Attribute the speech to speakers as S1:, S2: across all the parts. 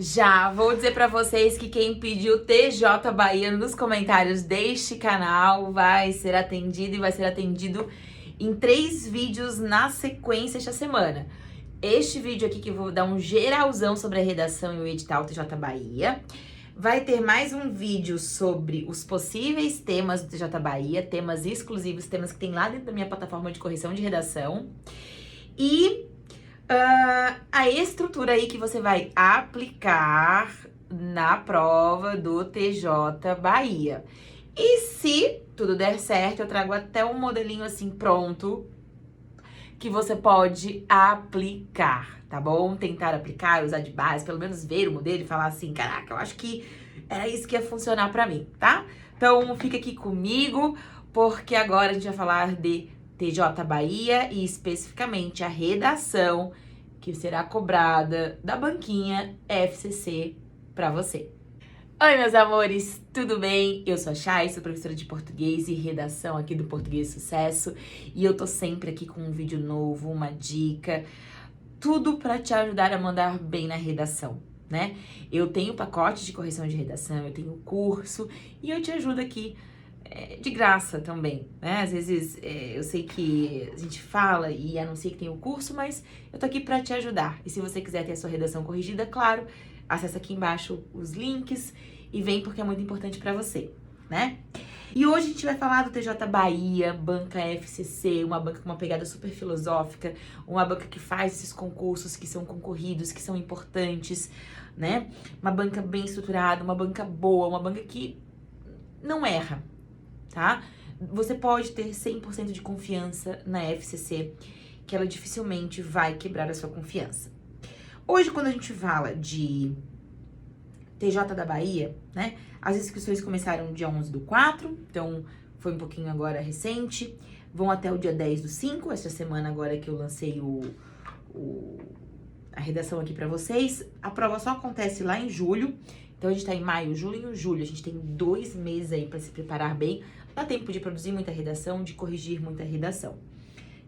S1: Já vou dizer pra vocês que quem pediu TJ Bahia nos comentários deste canal vai ser atendido e vai ser atendido em 3 vídeos na sequência esta semana. Este vídeo aqui que eu vou dar um geralzão sobre a redação e o edital TJ Bahia. Vai ter mais um vídeo sobre os possíveis temas do TJ Bahia, temas exclusivos, temas que tem lá dentro da minha plataforma de correção de redação. E a estrutura aí que você vai aplicar na prova do TJ Bahia. E se tudo der certo, eu trago até um modelinho assim pronto que você pode aplicar, tá bom? Tentar aplicar, usar de base, pelo menos ver o modelo e falar assim, caraca, eu acho que era isso que ia funcionar pra mim, tá? Então fica aqui comigo, porque agora a gente vai falar de TJ Bahia e especificamente a redação que será cobrada da banquinha FCC pra você. Oi, meus amores, tudo bem? Eu sou a Chay, sou professora de português e redação aqui do Português Sucesso e eu tô sempre aqui com um vídeo novo, uma dica, tudo pra te ajudar a mandar bem na redação, né? Eu tenho pacote de correção de redação, eu tenho curso e eu te ajudo aqui de graça também, né? Às vezes eu sei que a gente fala e anuncia que tem o curso, mas eu tô aqui pra te ajudar. E se você quiser ter a sua redação corrigida, claro, acessa aqui embaixo os links e vem porque é muito importante pra você, né? E hoje a gente vai falar do TJ Bahia, banca FCC, uma banca com uma pegada super filosófica, uma banca que faz esses concursos que são concorridos, que são importantes, né? Uma banca bem estruturada, uma banca boa, uma banca que não erra, tá? Você pode ter 100% de confiança na FCC, que ela dificilmente vai quebrar a sua confiança. Hoje, quando a gente fala de TJ da Bahia, né? As inscrições começaram dia 11/4, então foi um pouquinho agora recente. Vão até o dia 10/5, essa semana agora que eu lancei a redação aqui pra vocês. A prova só acontece lá em julho, então a gente tá em maio, junho, julho. A gente tem 2 meses aí pra se preparar bem. Dá tempo de produzir muita redação, de corrigir muita redação.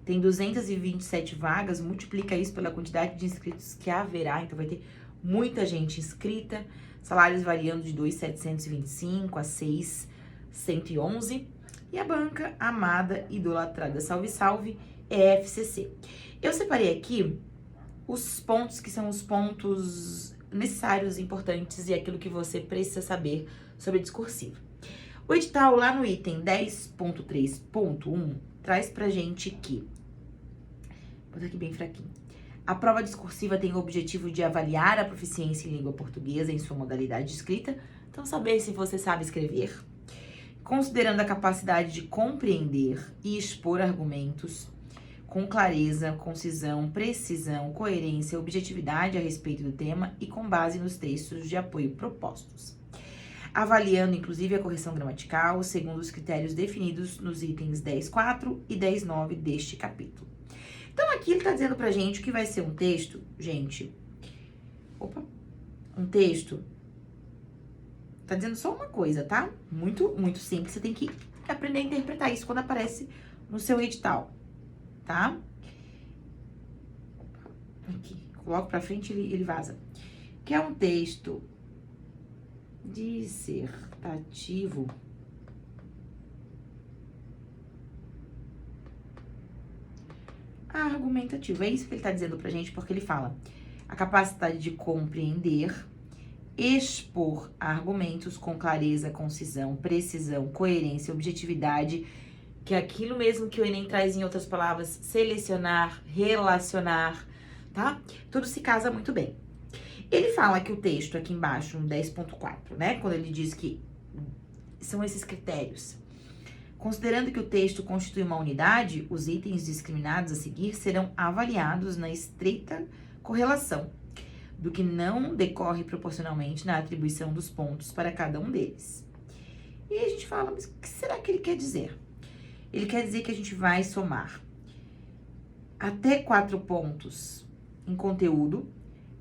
S1: Tem 227 vagas, multiplica isso pela quantidade de inscritos que haverá, então vai ter muita gente inscrita, salários variando de 2.725 a 6.111. E a banca amada, idolatrada, salve, salve, é FCC. Eu separei aqui os pontos que são os pontos necessários, importantes e aquilo que você precisa saber sobre a discursiva. O edital, lá no item 10.3.1, traz pra gente que, vou botar aqui bem fraquinho, a prova discursiva tem o objetivo de avaliar a proficiência em língua portuguesa em sua modalidade de escrita, então saber se você sabe escrever, considerando a capacidade de compreender e expor argumentos com clareza, concisão, precisão, coerência, objetividade a respeito do tema e com base nos textos de apoio propostos. Avaliando, inclusive, a correção gramatical, segundo os critérios definidos nos itens 10.4 e 10.9 deste capítulo. Então, aqui ele tá dizendo pra gente que vai ser um texto, gente, um texto, tá dizendo só uma coisa, tá? Muito, muito simples, você tem que aprender a interpretar isso quando aparece no seu edital, tá? Aqui, coloco pra frente e ele vaza. Que é um texto dissertativo argumentativo. É isso que ele tá dizendo pra gente, porque ele fala a capacidade de compreender, expor argumentos com clareza, concisão, precisão, coerência, objetividade, que é aquilo mesmo que o Enem traz em outras palavras, selecionar, relacionar, tá? Tudo se casa muito bem. Ele fala que o texto aqui embaixo, no 10.4, né? Quando ele diz que são esses critérios. Considerando que o texto constitui uma unidade, os itens discriminados a seguir serão avaliados na estreita correlação do que não decorre proporcionalmente na atribuição dos pontos para cada um deles. E aí a gente fala, mas o que será que ele quer dizer? Ele quer dizer que a gente vai somar até 4 pontos em conteúdo,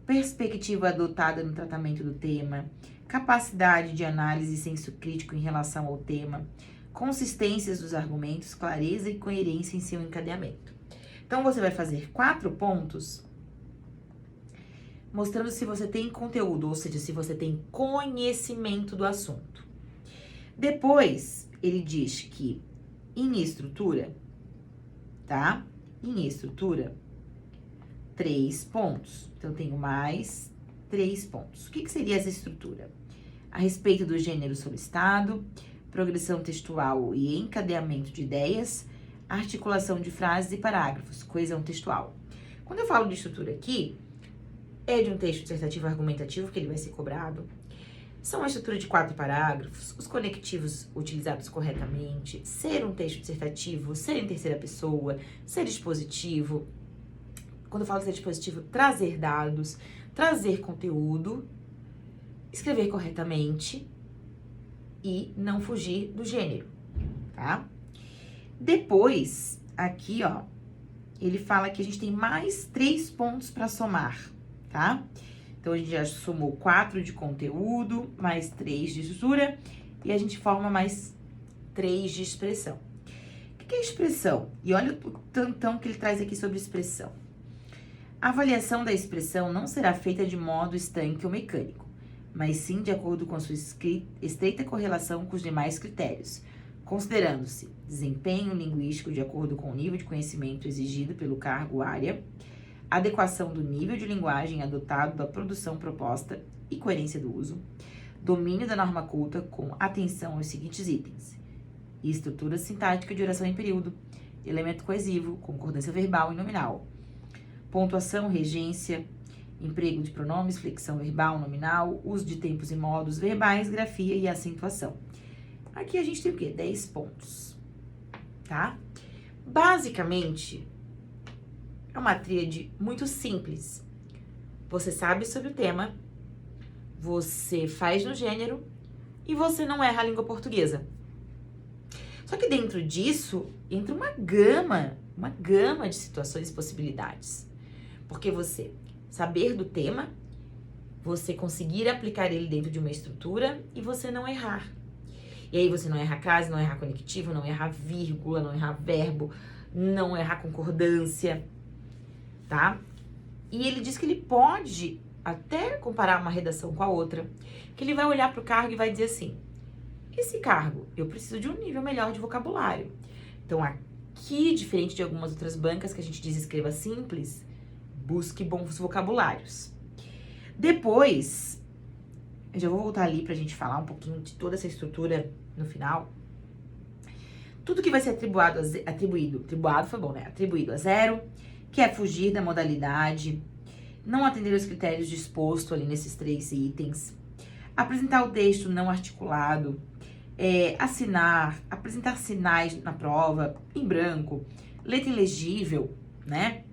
S1: perspectiva adotada no tratamento do tema, capacidade de análise e senso crítico em relação ao tema, consistências dos argumentos, clareza e coerência em seu encadeamento. Então, você vai fazer 4 pontos mostrando se você tem conteúdo, ou seja, se você tem conhecimento do assunto. Depois, ele diz que em estrutura, tá? Em estrutura, 3 pontos. Então, eu tenho mais 3 pontos. O que seria essa estrutura? A respeito do gênero solicitado, progressão textual e encadeamento de ideias, articulação de frases e parágrafos, coesão textual. Quando eu falo de estrutura aqui, é de um texto dissertativo argumentativo, que ele vai ser cobrado. São a estrutura de 4 parágrafos, os conectivos utilizados corretamente, ser um texto dissertativo, ser em terceira pessoa, ser expositivo. Quando eu falo de ser expositivo, trazer dados, trazer conteúdo, escrever corretamente e não fugir do gênero, tá? Depois, aqui, ó, ele fala que a gente tem mais 3 pontos para somar, tá? Então, a gente já somou 4 de conteúdo, mais 3 de estrutura, e a gente forma mais 3 de expressão. O que é expressão? E olha o tantão que ele traz aqui sobre expressão. A avaliação da expressão não será feita de modo estanque ou mecânico, mas sim de acordo com a sua estreita correlação com os demais critérios, considerando-se desempenho linguístico de acordo com o nível de conhecimento exigido pelo cargo área, adequação do nível de linguagem adotado da produção proposta e coerência do uso, domínio da norma culta com atenção aos seguintes itens: estrutura sintática de oração em período, elemento coesivo, concordância verbal e nominal, pontuação, regência, emprego de pronomes, flexão verbal, nominal, uso de tempos e modos verbais, grafia e acentuação. Aqui a gente tem o quê? 10 pontos, tá? Basicamente, é uma tríade muito simples. Você sabe sobre o tema, você faz no gênero e você não erra a língua portuguesa. Só que dentro disso, entra uma gama de situações e possibilidades. Porque você saber do tema, você conseguir aplicar ele dentro de uma estrutura e você não errar. E aí você não erra crase, não erra conectivo, não erra vírgula, não erra verbo, não erra concordância, tá? E ele diz que ele pode até comparar uma redação com a outra, que ele vai olhar para o cargo e vai dizer assim: esse cargo, eu preciso de um nível melhor de vocabulário. Então aqui, diferente de algumas outras bancas que a gente diz escreva simples, busque bons vocabulários. Depois, eu já vou voltar ali pra gente falar um pouquinho de toda essa estrutura no final. Tudo que vai ser atribuído a zero, que é fugir da modalidade, não atender aos critérios dispostos ali nesses 3 itens, apresentar o texto não articulado, apresentar sinais na prova, em branco, letra ilegível, né?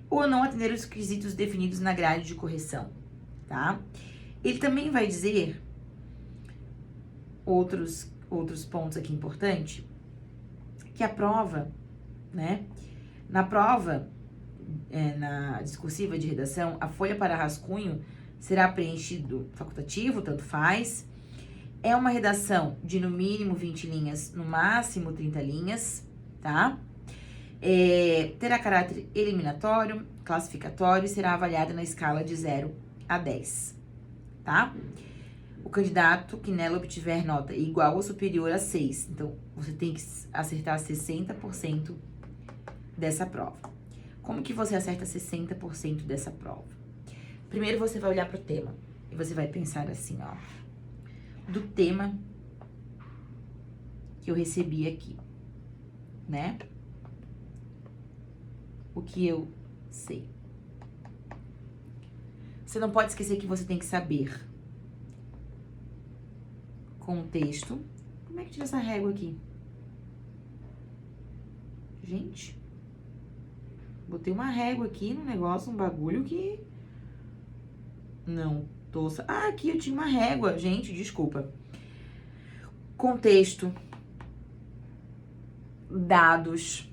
S1: Ou não atender os quesitos definidos na grade de correção, tá? Ele também vai dizer outros pontos aqui importantes, que a prova, né? Na prova, na discursiva de redação, a folha para rascunho será preenchido facultativo, tanto faz. É uma redação de no mínimo 20 linhas, no máximo 30 linhas, tá? Terá caráter eliminatório, classificatório e será avaliada na escala de 0 a 10, tá? O candidato que nela obtiver nota igual ou superior a 6, então você tem que acertar 60% dessa prova. Como que você acerta 60% dessa prova? Primeiro você vai olhar para o tema e você vai pensar assim, ó, do tema que eu recebi aqui, né? O que eu sei. Você não pode esquecer que você tem que saber contexto. Como é que tira essa régua aqui? Gente, botei uma régua aqui no negócio, um bagulho que não tô... Ah, aqui eu tinha uma régua, gente, desculpa. Contexto, dados,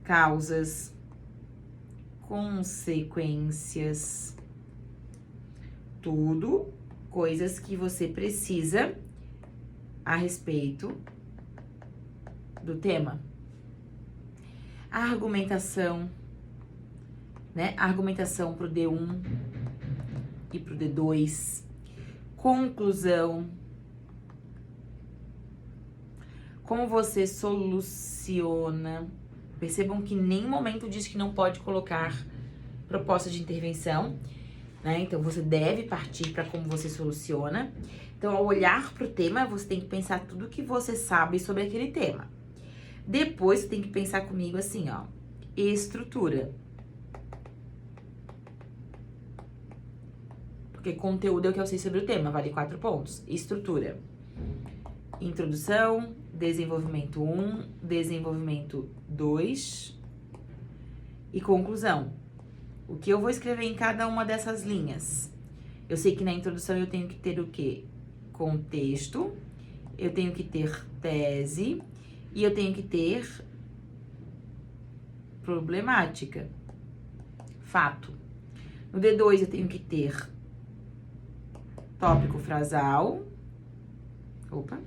S1: causas, consequências, tudo coisas que você precisa a respeito do tema. A argumentação, né? Argumentação pro D1 e pro D2. Conclusão. Como você soluciona. Percebam que em nenhum momento diz que não pode colocar proposta de intervenção, né? Então, você deve partir para como você soluciona. Então, ao olhar para o tema, você tem que pensar tudo que você sabe sobre aquele tema. Depois, você tem que pensar comigo assim, ó. Estrutura. Porque conteúdo é o que eu sei sobre o tema, vale 4 pontos. Estrutura. Introdução, desenvolvimento 1, desenvolvimento 2 e conclusão. O que eu vou escrever em cada uma dessas linhas? Eu sei que na introdução eu tenho que ter o quê? Contexto, eu tenho que ter tese e eu tenho que ter problemática, fato. No D2 eu tenho que ter tópico frasal. Opa.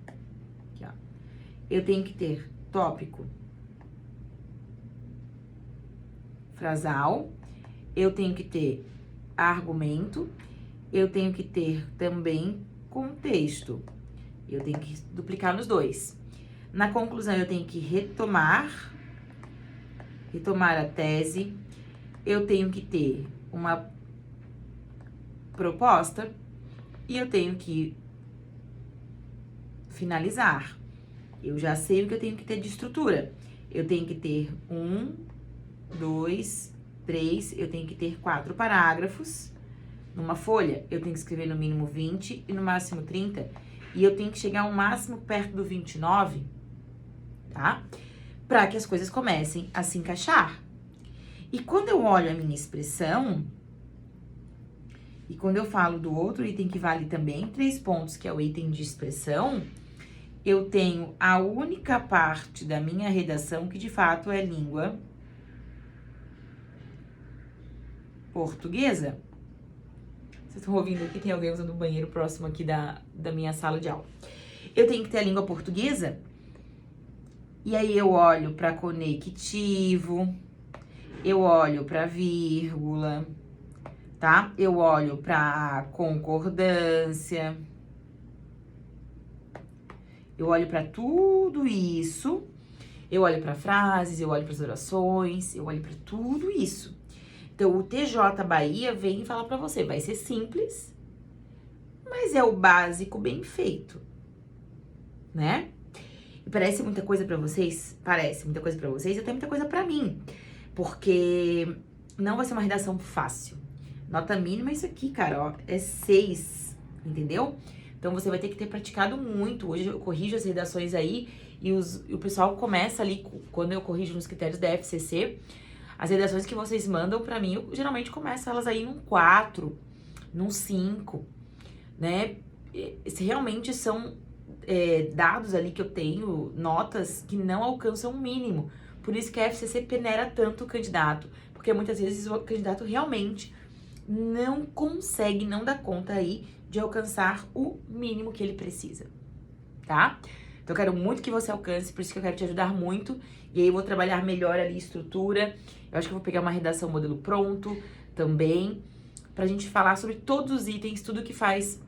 S1: Aqui, ó. Eu tenho que ter tópico frasal, eu tenho que ter argumento, eu tenho que ter também contexto. Eu tenho que duplicar nos dois. Na conclusão, eu tenho que retomar a tese, eu tenho que ter uma proposta e eu tenho que finalizar. Eu já sei o que eu tenho que ter de estrutura. Eu tenho que ter 1, 2, 3, eu tenho que ter 4 parágrafos. Numa folha, eu tenho que escrever no mínimo 20 e no máximo 30. E eu tenho que chegar ao máximo perto do 29, tá? Para que as coisas comecem a se encaixar. E quando eu olho a minha expressão, e quando eu falo do outro item que vale também 3 pontos, que é o item de expressão, eu tenho a única parte da minha redação que de fato é língua portuguesa. Vocês estão ouvindo aqui, tem alguém usando o banheiro próximo aqui da minha sala de aula. Eu tenho que ter a língua portuguesa, e aí eu olho para conectivo, eu olho para vírgula, tá? Eu olho para concordância, eu olho para tudo isso, eu olho para frases, eu olho para as orações, eu olho para tudo isso. Então, o TJ Bahia vem falar para você, vai ser simples, mas é o básico bem feito, né? E parece muita coisa para vocês? Parece muita coisa para vocês e até muita coisa para mim, porque não vai ser uma redação fácil. Nota mínima é isso aqui, cara, ó, é 6, entendeu? Então, você vai ter que ter praticado muito. Hoje eu corrijo as redações aí e o pessoal começa ali, quando eu corrijo nos critérios da FCC, as redações que vocês mandam pra mim, eu geralmente começo elas aí num 4, num 5, né? Se realmente são dados ali que eu tenho, notas que não alcançam o mínimo. Por isso que a FCC peneira tanto o candidato, porque muitas vezes o candidato realmente não consegue, não dá conta aí de alcançar o mínimo que ele precisa, tá? Então, eu quero muito que você alcance, por isso que eu quero te ajudar muito. E aí, eu vou trabalhar melhor ali a estrutura. Eu acho que eu vou pegar uma redação modelo pronto também, pra gente falar sobre todos os itens, tudo que faz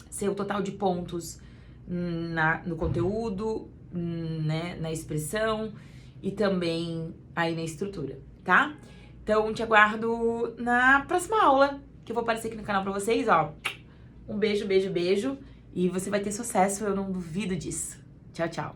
S1: ser o total de pontos no conteúdo, né, na expressão e também aí na estrutura, tá? Então, te aguardo na próxima aula, que eu vou aparecer aqui no canal pra vocês, ó. Um beijo, beijo, beijo. E você vai ter sucesso, eu não duvido disso. Tchau, tchau.